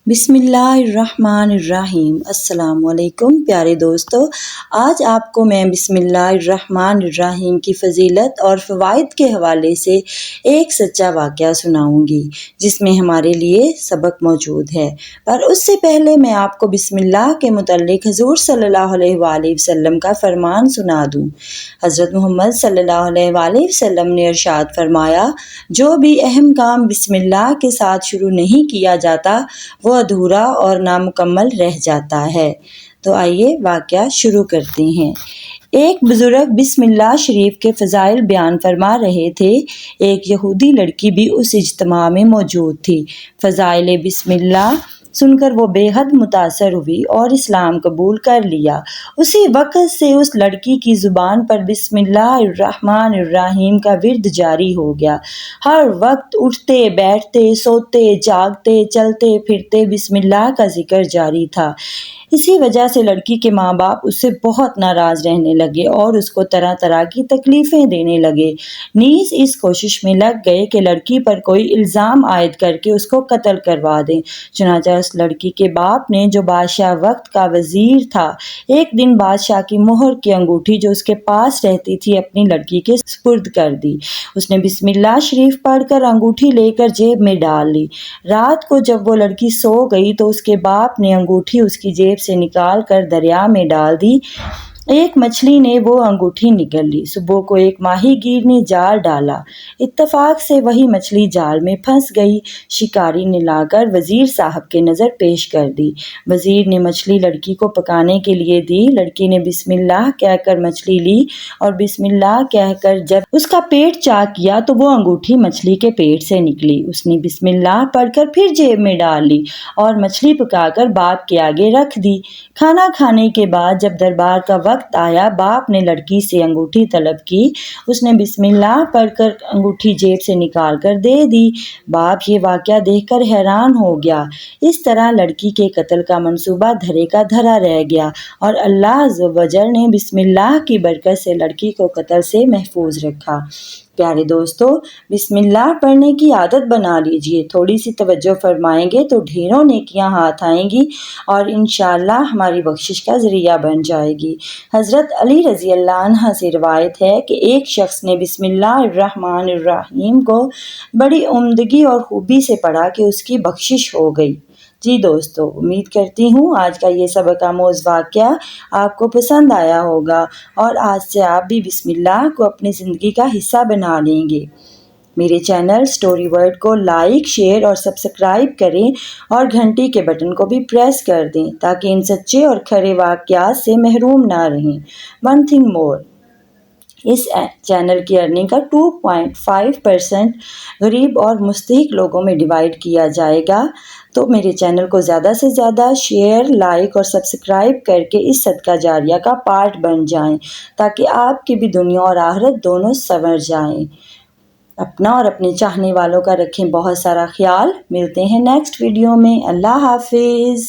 بسم اللہ الرحمن الرحیم۔ السلام علیکم پیارے دوستو، آج آپ کو میں بسم اللہ الرحمن الرحیم کی فضیلت اور فوائد کے حوالے سے ایک سچا واقعہ سناؤں گی جس میں ہمارے لیے سبق موجود ہے۔ پر اس سے پہلے میں آپ کو بسم اللہ کے متعلق حضور صلی اللہ علیہ وآلہ وسلم کا فرمان سنا دوں۔ حضرت محمد صلی اللہ علیہ وآلہ وسلم نے ارشاد فرمایا، جو بھی اہم کام بسم اللہ کے ساتھ شروع نہیں کیا جاتا وہ ادھورا اور نامکمل رہ جاتا ہے۔ تو آئیے واقعہ شروع کرتے ہیں۔ ایک بزرگ بسم اللہ شریف کے فضائل بیان فرما رہے تھے۔ ایک یہودی لڑکی بھی اس اجتماع میں موجود تھی۔ فضائل بسم اللہ سن کر وہ بے حد متاثر ہوئی اور اسلام قبول کر لیا۔ اسی وقت سے اس لڑکی کی زبان پر بسم اللہ الرحمن الرحیم کا ورد جاری ہو گیا۔ ہر وقت اٹھتے بیٹھتے سوتے جاگتے چلتے پھرتے بسم اللہ کا ذکر جاری تھا۔ اسی وجہ سے لڑکی کے ماں باپ اس سے بہت ناراض رہنے لگے اور اس کو طرح طرح کی تکلیفیں دینے لگے۔ نیز اس کوشش میں لگ گئے کہ لڑکی پر کوئی الزام عائد کر کے اس کو قتل کروا دیں۔ چنانچہ اس لڑکی کے باپ نے، جو بادشاہ وقت کا وزیر تھا، ایک دن بادشاہ کی مہر کی انگوٹھی جو اس کے پاس رہتی تھی اپنی لڑکی کے سپرد کر دی۔ اس نے بسم اللہ شریف پڑھ کر انگوٹھی لے کر جیب میں ڈال لی۔ رات کو جب وہ لڑکی سو گئی تو اس کے باپ نے انگوٹھی اس کی جیب سے نکال کر دریا میں ڈال دی۔ ایک مچھلی نے وہ انگوٹھی نگل لی۔ صبح کو ایک ماہی گیر نے جال ڈالا۔ اتفاق سے وہی مچھلی جال میں پھنس گئی۔ شکاری نے لا کر وزیر صاحب کے نظر پیش کر دی۔ وزیر نے مچھلی لڑکی کو پکانے کے لیے دی۔ لڑکی نے بسم اللہ کہہ کر مچھلی لی اور بسم اللہ کہہ کر جب اس کا پیٹ چاک کیا تو وہ انگوٹھی مچھلی کے پیٹ سے نکلی۔ اس نے بسم اللہ پڑھ کر پھر جیب میں ڈال لی اور مچھلی پکا کر باپ کے آگے رکھ دی۔ کھانا کھانے کے بعد جب دربار کا وقت آیا، باپ نے لڑکی سے انگوٹھی طلب کی۔ اس نے بسم اللہ پڑھ کر انگوٹھی جیب سے نکال کر دے دی۔ باپ یہ واقعہ دیکھ کر حیران ہو گیا۔ اس طرح لڑکی کے قتل کا منصوبہ دھرے کا دھرا رہ گیا اور اللہ عز و جل نے بسم اللہ کی برکت سے لڑکی کو قتل سے محفوظ رکھا۔ پیارے دوستو، بسم اللہ پڑھنے کی عادت بنا لیجئے۔ تھوڑی سی توجہ فرمائیں گے تو ڈھیروں نیکیاں ہاتھ آئیں گی اور انشاءاللہ ہماری بخشش کا ذریعہ بن جائے گی۔ حضرت علی رضی اللہ عنہ سے روایت ہے کہ ایک شخص نے بسم اللہ الرحمن الرحیم کو بڑی عمدگی اور خوبی سے پڑھا کہ اس کی بخشش ہو گئی۔ جی دوستو، امید کرتی ہوں آج کا یہ سبق آموز واقعہ آپ کو پسند آیا ہوگا اور آج سے آپ بھی بسم اللہ کو اپنی زندگی کا حصہ بنا لیں گے۔ میرے چینل سٹوری ورلڈ کو لائک، شیئر اور سبسکرائب کریں اور گھنٹی کے بٹن کو بھی پریس کر دیں تاکہ ان سچے اور کھرے واقعات سے محروم نہ رہیں۔ ون تھنگ مور، اس چینل کی ارننگ کا 2.5% غریب اور مستحق لوگوں میں ڈیوائیڈ کیا جائے گا، تو میرے چینل کو زیادہ سے زیادہ شیئر، لائک اور سبسکرائب کر کے اس صدقہ جاریہ کا پارٹ بن جائیں تاکہ آپ کی بھی دنیا اور آخرت دونوں سنور جائیں۔ اپنا اور اپنے چاہنے والوں کا رکھیں بہت سارا خیال۔ ملتے ہیں نیکسٹ ویڈیو میں۔ اللہ حافظ۔